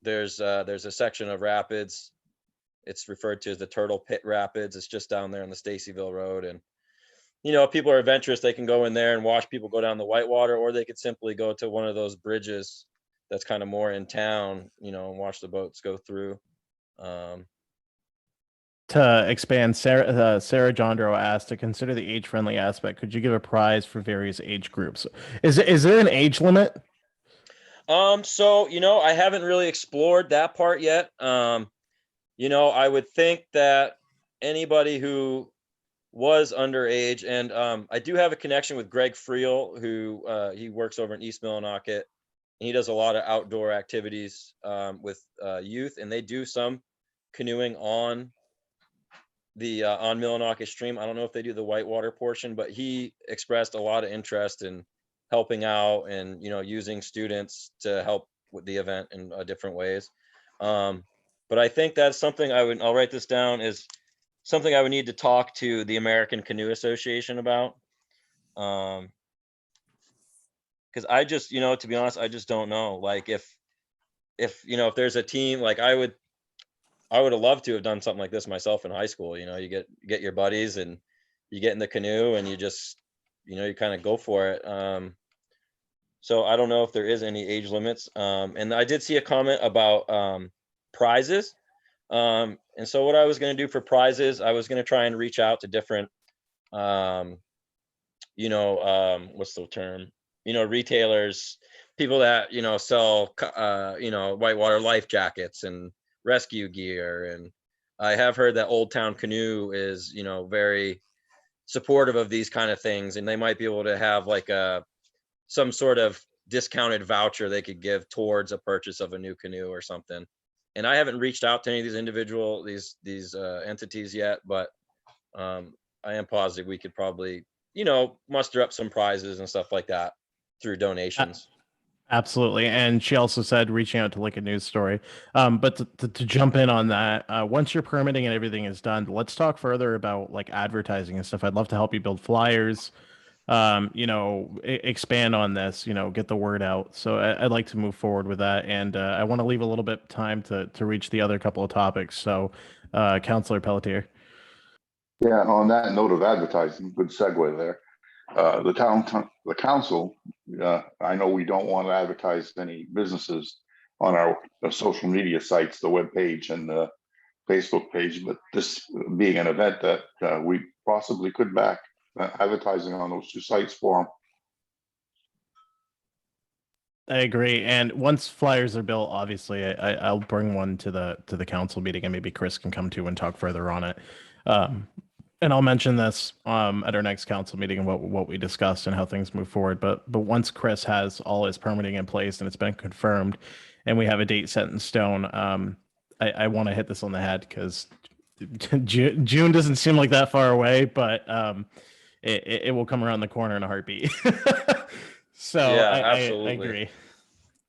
there's a section of rapids. It's referred to as the Turtle Pit Rapids. It's just down there on the Stacyville Road. And, you know, if people are adventurous, they can go in there and watch people go down the whitewater, or they could simply go to one of those bridges that's kind of more in town, you know, and watch the boats go through. To expand, Sarah Jondro asked, to consider the age-friendly aspect, could you give a prize for various age groups? Is there an age limit? So, you know, I haven't really explored that part yet. You know, I would think that anybody who was underage, and I do have a connection with Greg Friel, who he works over in East Millinocket, and he does a lot of outdoor activities with youth, and they do some canoeing on the on Millinocket stream. I don't know if they do the whitewater portion, but he expressed a lot of interest in helping out and, you know, using students to help with the event in different ways. But I think that's something I'll write this down, is something I would need to talk to the American Canoe Association about. Because I just, you know, to be honest, I just don't know. Like if you know, if there's a team, like I would have loved to have done something like this myself in high school. You know, you get your buddies and you get in the canoe and you just, you know, you kind of go for it. So I don't know if there is any age limits. And I did see a comment about prizes. And so what I was going to do for prizes, I was going to try and reach out to different, you know, what's the term? You know, retailers, people that, you know, sell, you know, whitewater life jackets and rescue gear. And I have heard that Old Town Canoe is, you know, very supportive of these kind of things, and they might be able to have like some sort of discounted voucher they could give towards a purchase of a new canoe or something. And I haven't reached out to any of these entities yet, but I am positive we could probably, you know, muster up some prizes and stuff like that through donations. Absolutely. And she also said reaching out to like a news story. But to jump in on that, once your permitting and everything is done, let's talk further about like advertising and stuff. I'd love to help you build flyers, you know, expand on this, you know, get the word out. So I'd like to move forward with that. And I want to leave a little bit of time to reach the other couple of topics. So Councilor Pelletier. Yeah, on that note of advertising, good segue there. The council, I know we don't want to advertise any businesses on our social media sites, the web page and the Facebook page, but this being an event that we possibly could back advertising on those two sites for them. I agree. And once flyers are built, obviously I'll bring one to the council meeting, and maybe Chris can come to and talk further on it. And I'll mention this at our next council meeting and what we discussed and how things move forward. But once Chris has all his permitting in place and it's been confirmed, and we have a date set in stone, I want to hit this on the head, because June doesn't seem like that far away, but it will come around the corner in a heartbeat. So yeah, I absolutely. agree.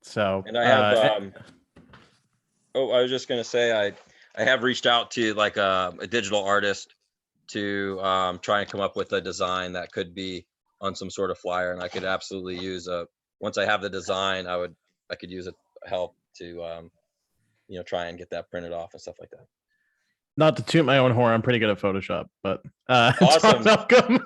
So and I have oh, I was just gonna say I have reached out to like a digital artist to try and come up with a design that could be on some sort of flyer, and I could absolutely use once I have the design, I could use help to try and get that printed off and stuff like that. Not to toot my own horn, I'm pretty good at Photoshop, but Awesome. welcome.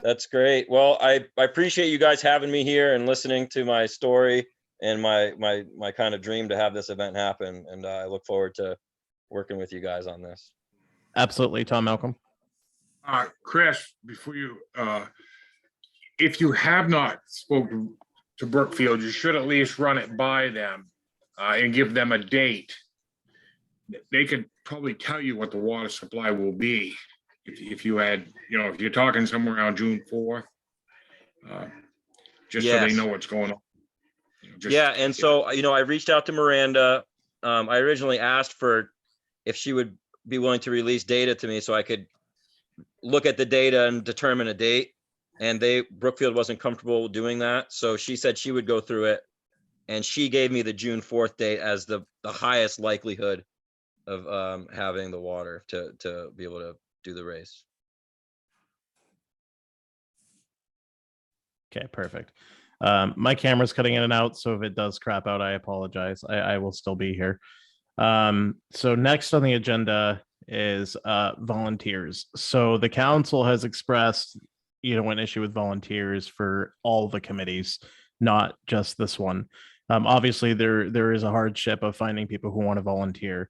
That's great. Well, I appreciate you guys having me here and listening to my story and my kind of dream to have this event happen. And I look forward to working with you guys on this. Absolutely, Tom Malcolm. Chris, before you, if you have not spoken to Brookfield, you should at least run it by them and give them a date. They could probably tell you what the water supply will be if you had, if you're talking somewhere around June 4th, just so they know what's going on. Yeah, and so, I reached out to Miranda. I originally asked for if she would be willing to release data to me so I could look at the data and determine a date. And Brookfield wasn't comfortable doing that. So she said she would go through it. And she gave me the June 4th date as the highest likelihood of having the water to be able to do the race. Okay, perfect. My camera's cutting in and out, so if it does crap out, I apologize. I will still be here. So next on the agenda is volunteers. So the council has expressed, an issue with volunteers for all the committees, not just this one. Obviously, there is a hardship of finding people who want to volunteer.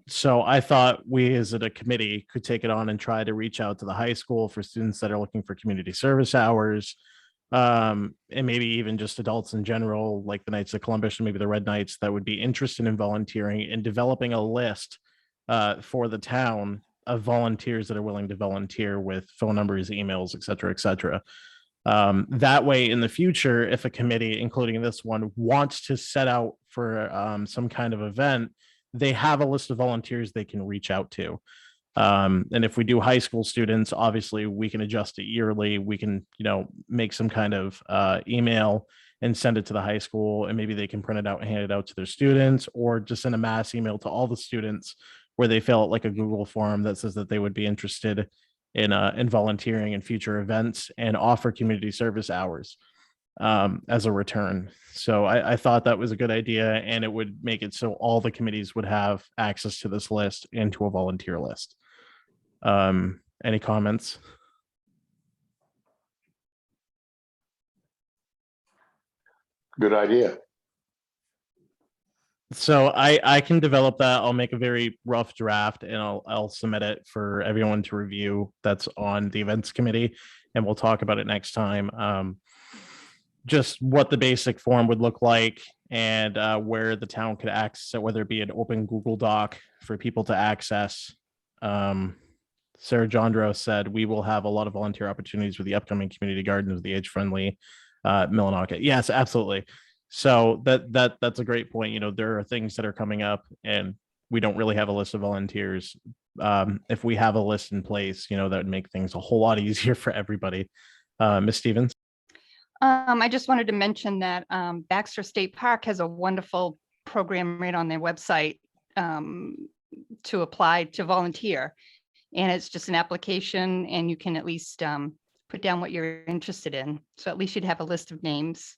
So I thought we as a committee could take it on and try to reach out to the high school for students that are looking for community service hours, and maybe even just adults in general, like the Knights of Columbus and maybe the Red Knights, that would be interested in volunteering and developing a list for the town of volunteers that are willing to volunteer with phone numbers, emails, et cetera, et cetera. That way in the future, if a committee, including this one, wants to set out for some kind of event, they have a list of volunteers they can reach out to. And if we do high school students, obviously we can adjust it yearly. We can, make some kind of email and send it to the high school, and maybe they can print it out and hand it out to their students, or just send a mass email to all the students where they fill out like a Google form that says that they would be interested in volunteering in future events and offer community service hours as a return. So I thought that was a good idea, and it would make it so all the committees would have access to this list and to a volunteer list. Any comments? Good idea. So I can develop that. I'll make a very rough draft and I'll submit it for everyone to review. That's on the events committee, and we'll talk about it next time. Just what the basic form would look like, and where the town could access it, whether it be an open Google Doc for people to access. Sarah Jondro said we will have a lot of volunteer opportunities with the upcoming community garden of the age-friendly Millinocket. Yes, absolutely. So that's a great point. There are things that are coming up and we don't really have a list of volunteers. If we have a list in place, that would make things a whole lot easier for everybody. Ms. Stevens. I just wanted to mention that Baxter State Park has a wonderful program right on their website to apply to volunteer. And it's just an application, and you can at least put down what you're interested in. So at least you'd have a list of names.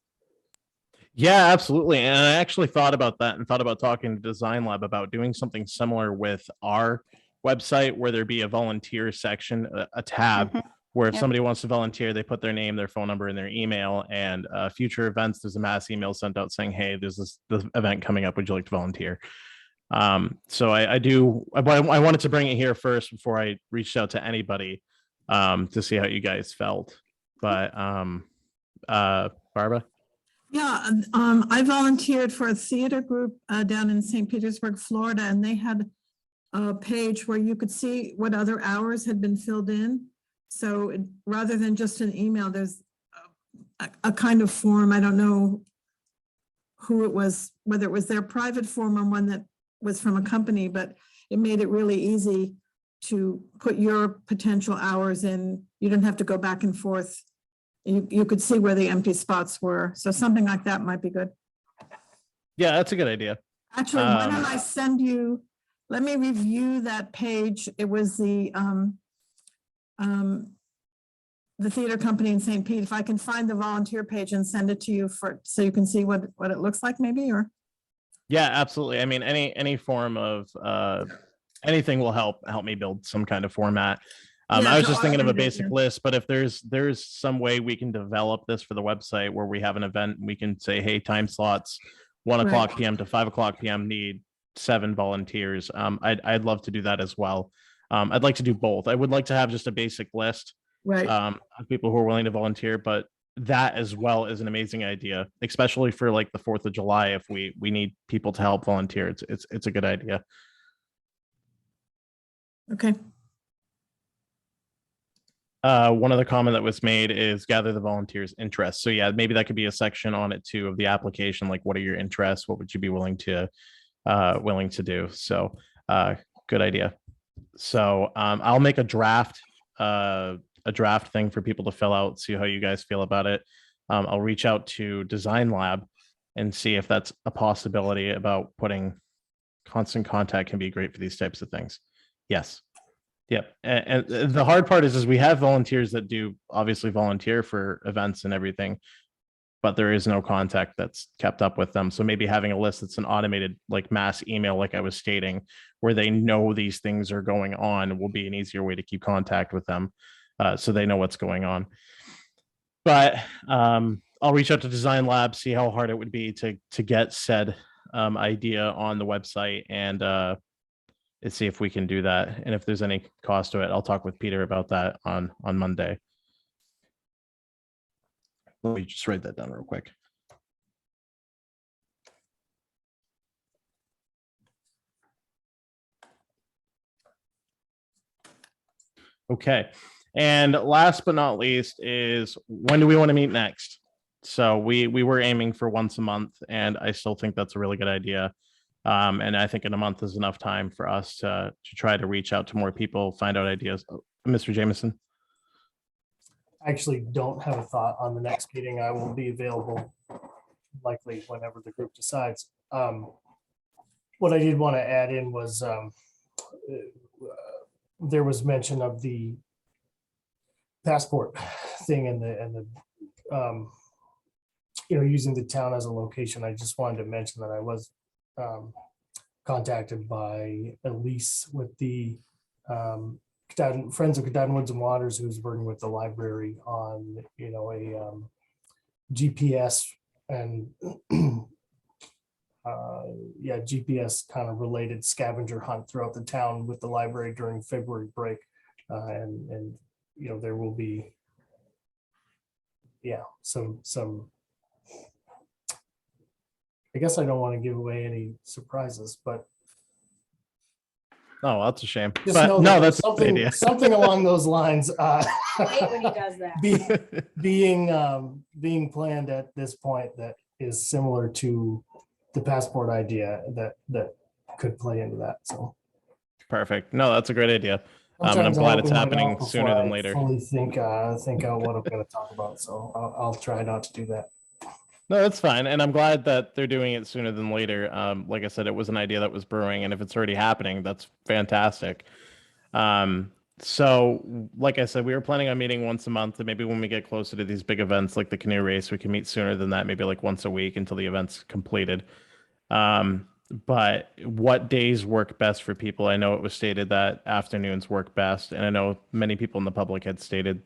Yeah, absolutely. And I actually thought about that and thought about talking to Design Lab about doing something similar with our website, where there be a volunteer section, a tab, where if somebody wants to volunteer, they put their name, their phone number, and their email, and future events, there's a mass email sent out saying, hey, there's this event coming up. Would you like to volunteer? So I wanted to bring it here first before I reached out to anybody to see how you guys felt. But Barbara? Yeah, I volunteered for a theater group down in St. Petersburg, Florida, and they had a page where you could see what other hours had been filled in. So rather than just an email, there's a kind of form. I don't know who it was, whether it was their private form or one that was from a company, but it made it really easy to put your potential hours in. You didn't have to go back and forth. You could see where the empty spots were. So something like that might be good. Yeah, that's a good idea. Actually, why don't I send you, let me review that page. It was the theater company in St. Pete. If I can find the volunteer page and send it to you so you can see what it looks like maybe, or. Yeah, absolutely. I mean, any form of anything will help me build some kind of format. Yeah, I was to just thinking of a automate it, basic yeah. list, but if there's some way we can develop this for the website where we have an event, we can say, hey, time slots, 1 o'clock Right. p.m. to 5 o'clock p.m. need 7 volunteers. I'd love to do that as well. I'd like to do both. I would like to have just a basic list Right. of people who are willing to volunteer, but that as well is an amazing idea, especially for like the 4th of July. If we need people to help volunteer, it's a good idea. Okay. One other comment that was made is gather the volunteers' interests. So yeah, maybe that could be a section on it too of the application. Like, what are your interests? What would you be willing to do? So good idea. So I'll make a draft thing for people to fill out, see how you guys feel about it. I'll reach out to Design Lab and see if that's a possibility about putting constant contact can be great for these types of things. Yes. Yep. And the hard part is we have volunteers that do obviously volunteer for events and everything, but there is no contact that's kept up with them. So maybe having a list that's an automated like mass email, like I was stating, where they know these things are going on will be an easier way to keep contact with them. So they know what's going on. But I'll reach out to Design Lab, see how hard it would be to get said idea on the website and see if we can do that. And if there's any cost to it, I'll talk with Peter about that on Monday. Let me just write that down real quick. Okay. And last but not least is, when do we want to meet next? So we were aiming for once a month, and I still think that's a really good idea. And I think in a month is enough time for us to try to reach out to more people, find out ideas. Mr. Jameson. I actually don't have a thought on the next meeting. I will be available likely whenever the group decides. What I did want to add in was there was mention of the passport thing and the using the town as a location. I just wanted to mention that I was contacted by Elise with the Friends of Katahdin Woods and Waters, who's working with the library on a GPS and GPS kind of related scavenger hunt throughout the town with the library during February break, and there will be some. I guess I don't want to give away any surprises, but oh, that's a shame. just But know no, that that's a good something idea. something along those lines. I hate when he does that. Being planned at this point that is similar to the passport idea that could play into that. So Perfect. No, that's a great idea. And I'm sometimes I glad it's open my happening mouth sooner before than I later. fully think out what I'm going to talk about. So I'll try not to do that. No, that's fine. And I'm glad that they're doing it sooner than later. Like I said, it was an idea that was brewing, and if it's already happening, that's fantastic. So like I said, we were planning on meeting once a month, and maybe when we get closer to these big events like the canoe race, we can meet sooner than that, maybe like once a week until the event's completed. But what days work best for people? I know it was stated that afternoons work best, and I know many people in the public had stated,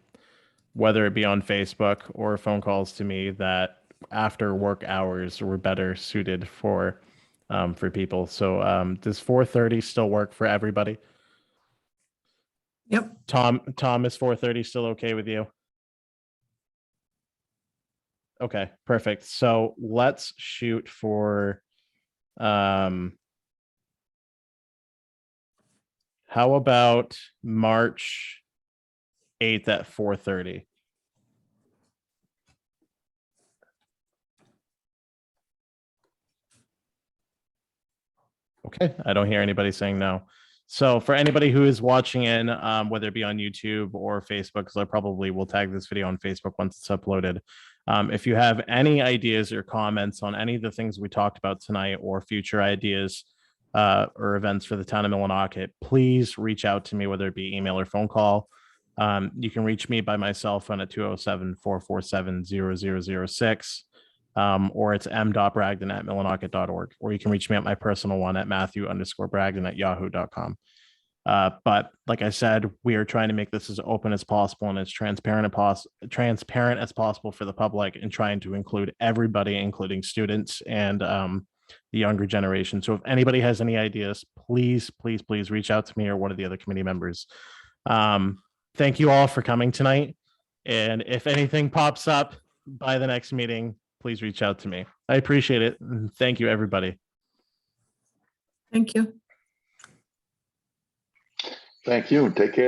whether it be on Facebook or phone calls to me, that after work hours were better suited for people. So does 4:30 still work for everybody? Yep. Tom, is 4:30 still okay with you? Okay, perfect. So let's shoot for how about March 8th at 4:30? Okay, I don't hear anybody saying no. So for anybody who is watching in, whether it be on YouTube or Facebook, because I probably will tag this video on Facebook once it's uploaded. If you have any ideas or comments on any of the things we talked about tonight or future ideas or events for the town of Millinocket, please reach out to me, whether it be email or phone call. You can reach me by my cell phone at 207-447-0006. or it's m.bragdon@millinocket.org, or you can reach me at my personal one at matthew_bragdon@yahoo.com. But like I said, we are trying to make this as open as possible and as transparent as possible for the public, and trying to include everybody, including students and the younger generation. So if anybody has any ideas, please reach out to me or one of the other committee members. Thank you all for coming tonight. And if anything pops up by the next meeting, please reach out to me. I appreciate it. And thank you, everybody. Thank you. Thank you. Take care.